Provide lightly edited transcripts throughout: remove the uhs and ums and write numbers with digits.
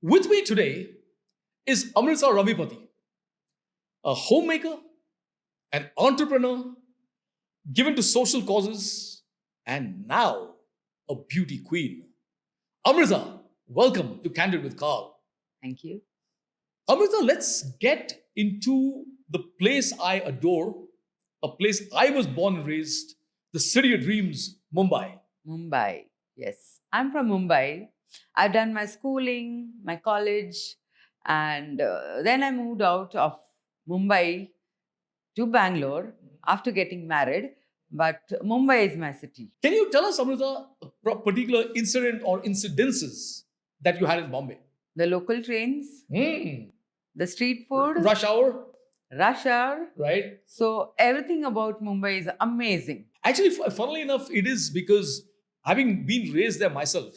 With me today is Amrita Ravipati, a homemaker, an entrepreneur, given to social causes, and now a beauty queen. Amrita, welcome to Candid with Karl. Thank you. Amrita, let's get into the place I adore, a place I was born and raised, the city of dreams, Mumbai. Mumbai. Yes. I'm from Mumbai. I've done my schooling, my college, and then I moved out of Mumbai to Bangalore after getting married. But Mumbai is my city. Can you tell us, Amrita, a particular incident or incidences that you had in Bombay? The local trains, the street food, Rush hour, rush hour. right? So everything about Mumbai is amazing. Actually, funnily enough, it is because having been raised there myself,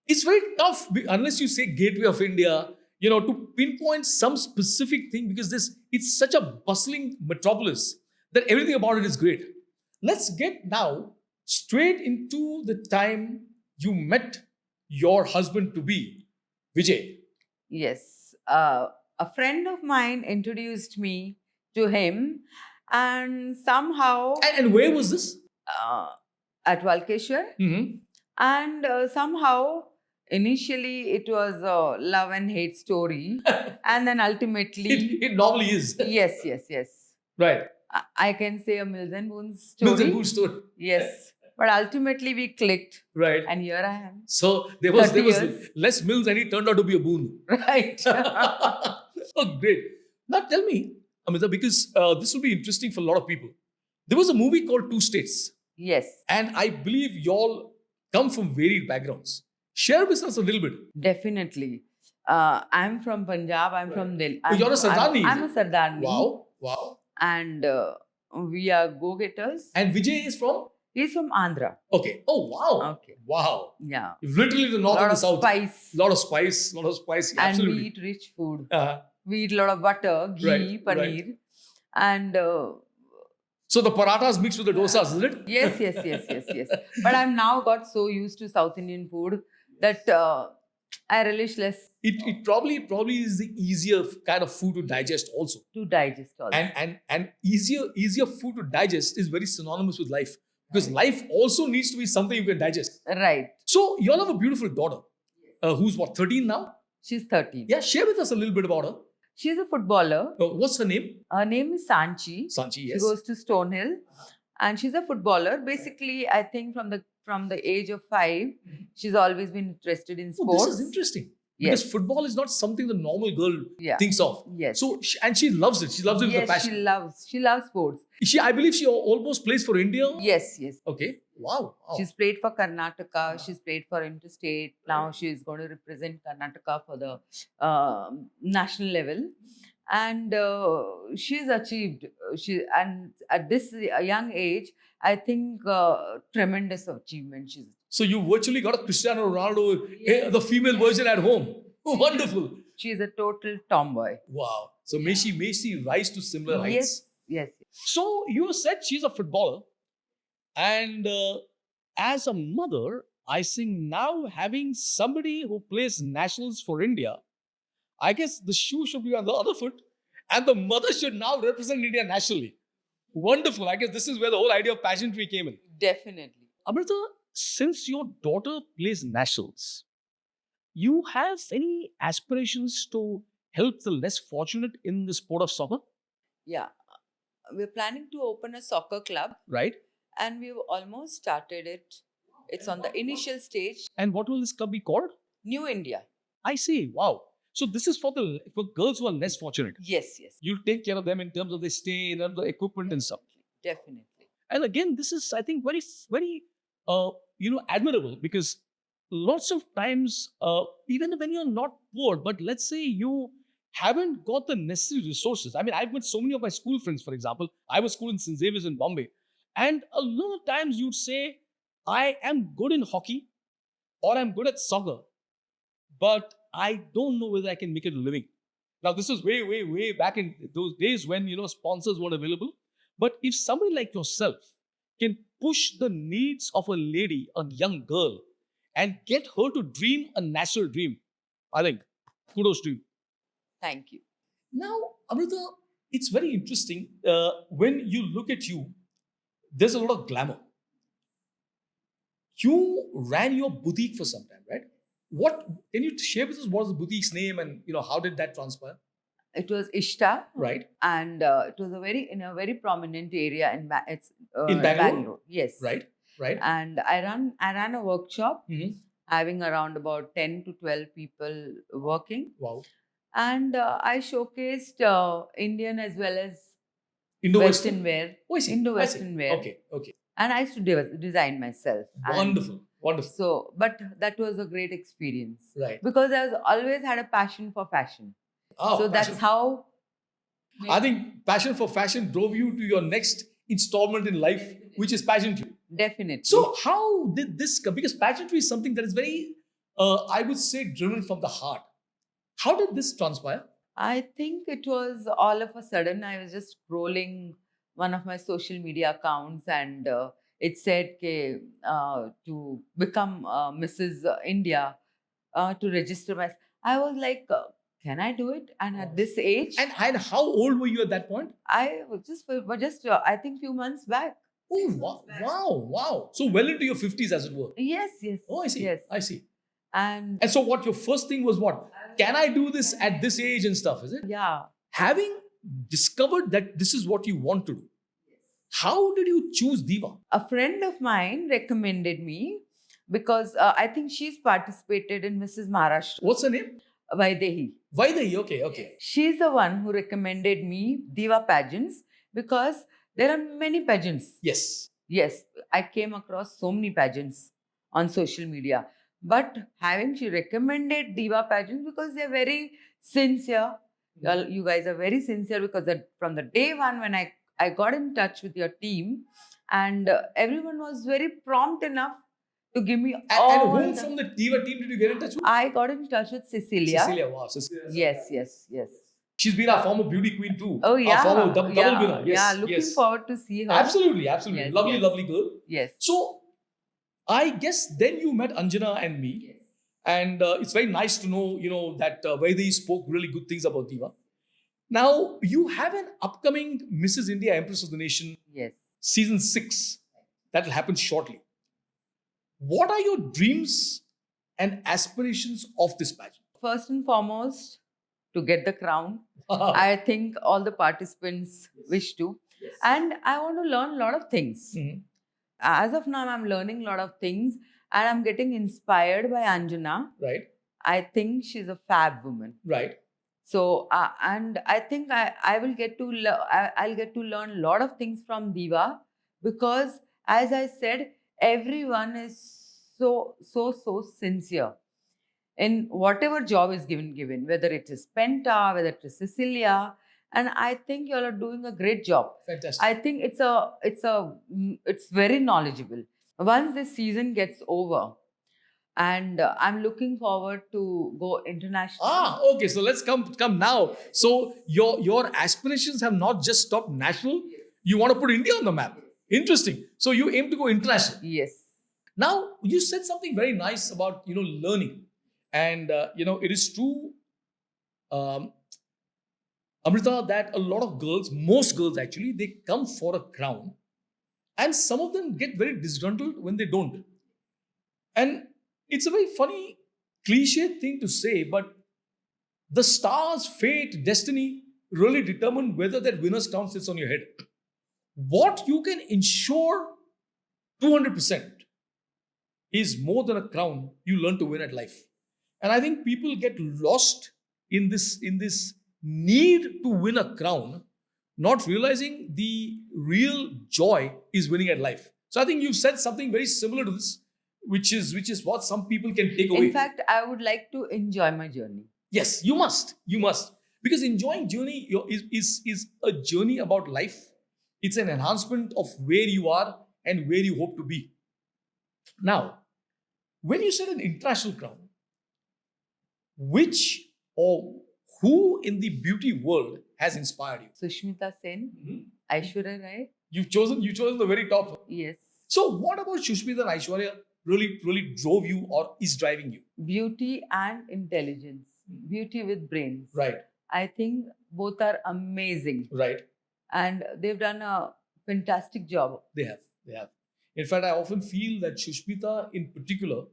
it's very tough unless you say Gateway of India, to pinpoint some specific thing because it's such a bustling metropolis that everything about it is great. Let's get now straight into the time you met your husband to be, Vijay. Yes. A friend of mine introduced me to him, and somehow And where was this? uh, at Valkeshwar, Mm-hmm. and somehow initially it was a love and hate story, and then ultimately, It normally is. yes. Right. I can say a Mills and Boons story. Mills and Boon story. Yes, but ultimately we clicked, Right. and here I am. So there was 30 years. less Mills and he turned out to be a boon. Right. Oh, great. Now tell me, Amita, because this will be interesting for a lot of people. There was a movie called Two States, Yes, and I believe y'all come from varied backgrounds. Share with us a little bit. definitely. I'm from Punjab. I'm from Delhi. Oh, you're a Sardarni, I'm a is Sardarni. Wow. And we are go-getters. And Vijay is from? He's from Andhra. Okay. Oh, wow. Okay. Wow. Yeah. Literally the north Lot and the of south. spice. Lot of spice. Yeah, And we absolutely. eat rich food. Uh, We eat a lot of butter, ghee, Right, paneer. And so the parathas mixed with the dosas, isn't it? yes. But I'm now got so used to South Indian food that I relish less It probably is the easier kind of food to digest also. to digest also. And easier food to digest is very synonymous with life because life also needs to be something you can digest. Right. So you all have a beautiful daughter who's what, 13 now? She's 13. Yeah, share with us a little bit about her. She's a footballer. What's her name? Her name is Sanji. Sanji, She yes. goes to Stonehill, and she's a footballer. Basically, I think from the age of 5, she's always been interested in Oh, sports. this is interesting. Because Yes. football is not something the normal girl Yeah. thinks of. Yes. So, and she loves it. She loves it with a Yes, passion. she loves sports. I believe she almost plays for India. Yes. Okay. Wow. She's played for Karnataka. She's played for interstate. Now she's going to represent Karnataka for the national level, and she's achieved. And at this young age, I think tremendous achievement. So you virtually got a Cristiano Ronaldo, the female version at home. Wonderful. She's a total tomboy. Wow. So may she rise to similar heights. Yes. So you said she's a footballer, and as a mother, I think now having somebody who plays nationals for India, I guess the shoe should be on the other foot, and the mother should now represent India nationally. Wonderful. I guess this is where the whole idea of pageantry came in. Definitely. Amrita, since your daughter plays nationals, you have any aspirations to help the less fortunate in the sport of soccer, Yeah. We're planning to open a soccer club, right? and we've almost started it. It's on the initial stage. And what will this club be called? New India. I see. Wow. So this is for girls who are less fortunate. Yes. You take care of them in terms of their stay, in terms of the equipment and stuff. Definitely. And again, this is, I think, very admirable because lots of times, even when you're not poor, but let's say you haven't got the necessary resources. I mean, I've met so many of my school friends, for example. I was schooled in St. Xavier's in Bombay. And a lot of times you'd say, I am good in hockey or I'm good at soccer, but I don't know whether I can make it a living. Now, this is way back in those days when, sponsors weren't available. But if somebody like yourself can push the needs of a lady, a young girl, and get her to dream a national dream, I think. Kudos to you. Thank you. Now, Amrita, it's very interesting. When you look at you, there's a lot of glamour. You ran your boutique for some time, right? What can you share with us? What was the boutique's name, and how did that transpire? It was Ishta, Right, and it was in a very prominent area it's in Bangalore. Yes, Right, right. And I ran a workshop Mhm. having around about 10 to 12 people working, Wow. and I showcased Indian as well as Indo-Western. Western wear, Oh, I see. Indo-Western wear. Okay, okay. And I used to design myself. And Wonderful, wonderful. so, but that was a great experience Right. because I always had a passion for fashion. Oh, So that's how I think passion for fashion drove you to your next installment in life, which is pageantry. definitely. So, how did this come? Because pageantry is something that is very, I would say, driven from the heart. How did this transpire? I think it was all of a sudden I was just scrolling one of my social media accounts, and it said to become Mrs. India, to register myself. I was like, can I do it? And at this age, And how old were you at that point? I was just I think few months back. Oh, wow. So well into your 50s, as it were. Yes. Oh, I see. Yes. I see. And And so what, your first thing was what? Can I do this at this age and stuff, is it? yeah, Having discovered that this is what you want to do, how did you choose Diva? a friend of mine recommended me because I think she's participated in Mrs. Maharashtra, What's her name? Vaidehi. Vaidehi. Okay. She's the one who recommended me DIVA Pageants because there are many pageants. Yes. Yes, I came across so many pageants on social media. But she recommended DIVA Pageants because they're very sincere. You guys are very sincere because from the day one when I got in touch with your team, and everyone was very prompt enough to give me And whom from the Diva team did you get in touch with? I got in touch with Cecilia. Cecilia, wow. Cecilia. Yes. She's been our former beauty queen too. Oh yeah. Our former double winner. Yes. Yeah, looking forward to see her. Absolutely. Yes, Lovely girl. Yes. So, I guess then you met Anjana and me. Yes. And it's very nice to know, that Vaidehi spoke really good things about Diva. Now, you have an upcoming Mrs. India Empress of the Nation Yes. season 6 that will happen shortly. What are your dreams and aspirations of this pageant? First and foremost, to get the crown. I think all the participants wish to. Yes. And I want to learn a lot of things. Mhm. As of now, I'm learning a lot of things and I'm getting inspired by Anjana. Right, I think she's a fab woman. right. So, and I think I will get to I'll get to learn a lot of things from Diva because, as I said, everyone is so sincere in whatever job is given, whether it is Penta, whether it is Cecilia, and I think you all are doing a great job. Fantastic. I think it's very knowledgeable. Once this season gets over, and I'm looking forward to go international. Okay. So let's come now. So your aspirations have not just stopped national. You want to put India on the map. Interesting. So you aim to go international. Yes. Now you said something very nice about learning, and it is true, Amrita, that a lot of girls, most girls actually, they come for a crown, and some of them get very disgruntled when they don't. And it's a very funny, cliche thing to say, but the stars, fate, destiny really determine whether that winner's crown sits on your head. What you can ensure 200% is more than a crown you learn to win at life. And I think people get lost in this need to win a crown, not realizing the real joy is winning at life. So I think you've said something very similar to this, which is what some people can take away. In fact, I would like to enjoy my journey. Yes, you must. Because enjoying journey is a journey about life. It's an enhancement of where you are and where you hope to be. Now, when you said an international crown, which or who in the beauty world has inspired you? Sushmita Sen, Mhm. Aishwarya, right? You've chosen the very top. Yes. So what about Sushmita and Aishwarya really drove you or is driving you? Beauty and intelligence. beauty with brains. Right. I think both are amazing. Right. And they've done a fantastic job. They have. They have. In fact, I often feel that Sushmita in particular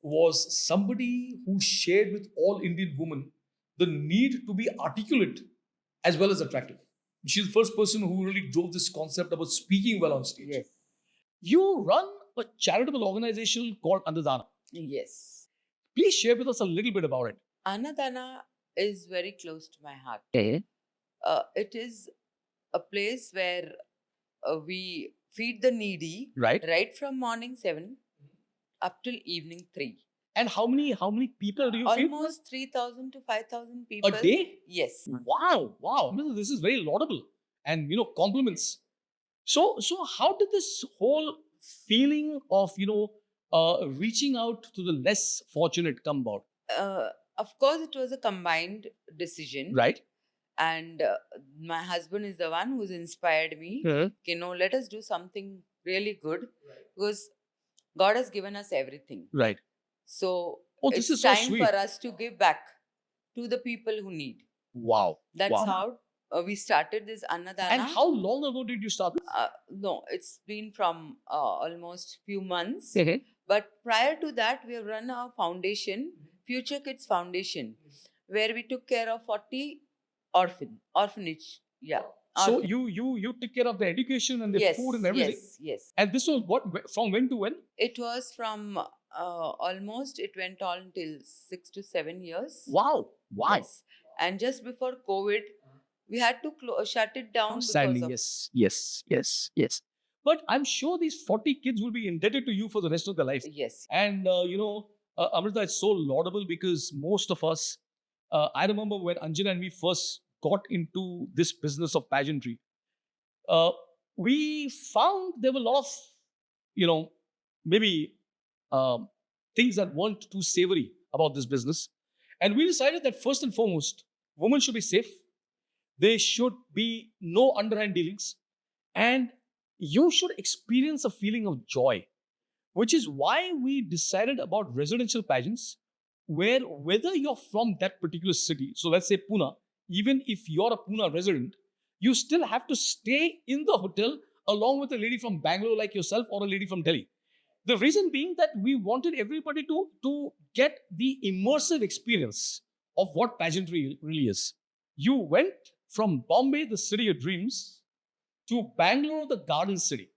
was somebody who shared with all Indian women the need to be articulate as well as attractive. She's the first person who really drove this concept about speaking well on stage. Yes. You run a charitable organization called Anandana. Yes. Please share with us a little bit about it. Anandana is very close to my heart. Okay. It is a place where we feed the needy Right. from morning 7 up till evening 3. And how many people do you feed? Almost 3,000 to 5,000 people. A day? Yes. Wow. I mean, this is very laudable. And, compliments. So how did this whole feeling of, reaching out to the less fortunate come about? Of course, it was a combined decision. Right. And my husband is the one who's inspired me. Let us do something really good. Right. Because God has given us everything. Right. So this it's is so time sweet. for us to give back to the people who need. Wow. That's how we started this Annadana. And how long ago did you start this? No, it's been from almost few months. But prior to that, we have run our foundation, Future Kids Foundation, where we took care of 40 orphanage. Yeah. So you took care of the education and the food and everything? Yes. And this was from when to when? It was from it went on till 6 to 7 years. Wow. Yes. And just before COVID, we had to shut it down. Sadly, because yes. But I'm sure these 40 kids will be indebted to you for the rest of their life. Yes. And, Amrita, it's so laudable because most of us, I remember when Anjana and me first got into this business of pageantry, we found there were a lot of, maybe things that weren't too savory about this business. And we decided that first and foremost, women should be safe. There should be no underhand dealings. And you should experience a feeling of joy, which is why we decided about residential pageants, where whether you're from that particular city, so let's say Pune, even if you're a Pune resident, you still have to stay in the hotel along with a lady from Bangalore like yourself or a lady from Delhi. The reason being that we wanted everybody to get the immersive experience of what pageantry really is. You went from Bombay, the city of dreams, to Bangalore, the garden city.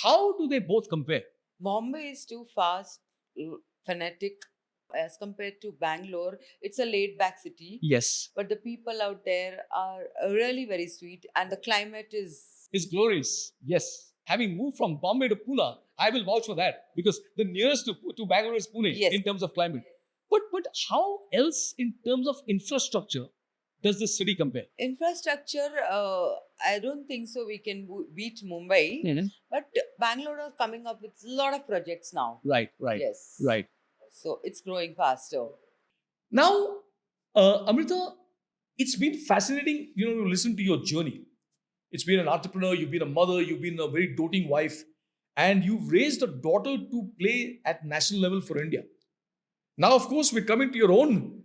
How do they both compare? Bombay is too fast, fanatic. As compared to Bangalore, it's a laid-back city. Yes. But the people out there are really very sweet, and the climate is glorious. Yes. Having moved from Bombay to Pune, I will vouch for that because the nearest to Bangalore is Pune in terms of climate. But how else in terms of infrastructure does this city compare? Infrastructure, I don't think so we can beat Mumbai. But Bangalore is coming up with a lot of projects now. Right. Yes. Right. So it's growing faster. Now, Amrita, it's been fascinating, to listen to your journey. It's been an entrepreneur, you've been a mother, you've been a very doting wife, and you've raised a daughter to play at national level for India. Now, of course, we're coming to your own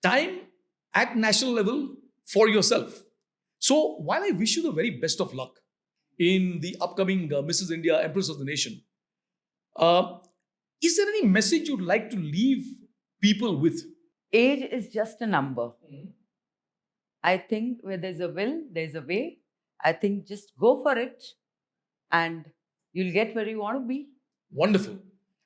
time at national level for yourself. So, while I wish you the very best of luck in the upcoming Mrs. India, Empress of the Nation, is there any message you'd like to leave people with? Age is just a number. I think where there's a will, there's a way. I think just go for it and you'll get where you want to be. Wonderful.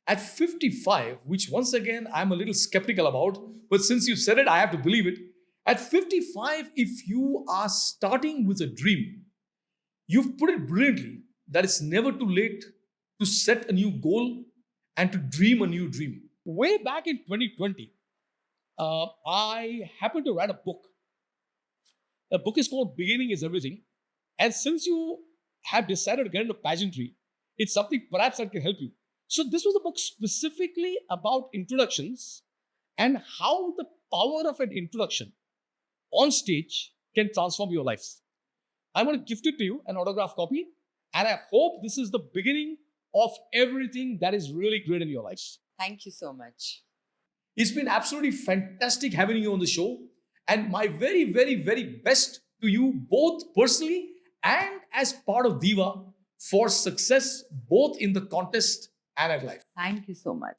At 55, which once again I'm a little skeptical about, but since you said it, I have to believe it. At 55, if you are starting with a dream, you've put it brilliantly that it's never too late to set a new goal and to dream a new dream. Way back in 2020, I happened to write a book. The book is called Beginning is Everything. And since you have decided to get into pageantry, it's something perhaps that can help you. So this was a book specifically about introductions and how the power of an introduction on stage can transform your life. I'm going to gift it to you, an autograph copy. And I hope this is the beginning of everything that is really great in your life. Thank you so much. It's been absolutely fantastic having you on the show. And my very, very, very best to you both personally and as part of DIVA for success both in the contest and at life. Thank you so much.